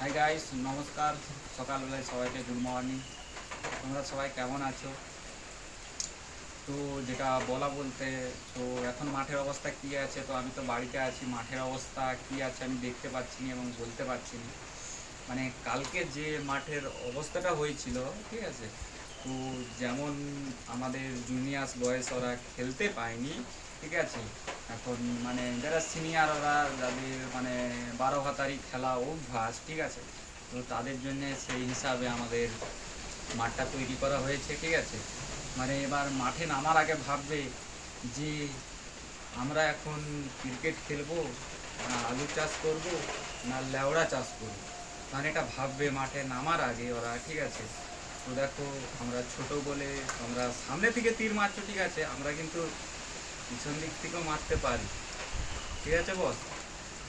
Hi guys, নমস্কার। সকালবেলায় সবাইকে গুড মর্নিং। তোমরা সবাই কেমন আছো? তো যেটা বলা বলতে, তো এখন মাঠের অবস্থা কী আছে, তো আমি তো বাড়িতে আছি। মাঠের অবস্থা কী আছে আমি দেখতে পাচ্ছি না এবং বলতে পারছি না। মানে কালকে যে মাঠের অবস্থাটা হয়েছিল, ঠিক আছে, তো যেমন আমাদের জুনিয়র্স বয়েজ ওরা খেলতে পায়নি, ঠিক আছে। এখন মানে যারা সিনিয়র ওরা, যাদের মানে 12 হাতারি খেলা অভ্যাস, ঠিক আছে, তো তাদের জন্য সেই হিসাবে আমাদের মাঠটা তৈরি করা হয়েছে, ঠিক আছে। মানে এবার মাঠে নামার আগে ভাববে যে আমরা এখন ক্রিকেট খেলবো, না আলু চাষ করব, না লেওড়া চাষ করব। মানে এটা ভাববে মাঠে নামার আগে ওরা, ঠিক আছে। তো দেখো, আমরা ছোট বলে আমরা সামনে থেকে তীর মারছো, ঠিক আছে, আমরা কিন্তু পিছন দিক থেকেও মারতে পারি, ঠিক আছে বস।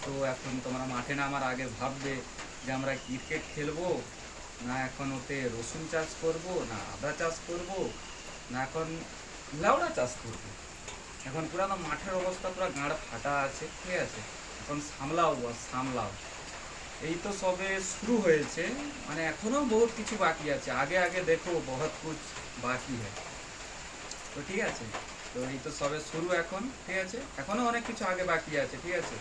তো এখন তোমরা মাঠে নামার আগে ভাববে যে আমরা ক্রিকেট খেলবো, না এখন ওতে রসুন চাষ করব, না আদা চাষ করব, না এখন লাউড়া চাষ করব। এখন পুরো মাঠের অবস্থা পুরো গাঁড় ফাটা আছে, ঠিক আছে। এখন সামলাও বস, সামলাও। এই তো সবে শুরু হয়েছে, মানে এখনো বহুত কিছু বাকি আছে। আগে আগে দেখো, বহুত কুছ বাকি হ্যায়। তো ঠিক আছে, তো এই তো সবে শুরু এখন, ঠিক আছে, এখনো অনেক কিছু আগে বাকি আছে, ঠিক আছে।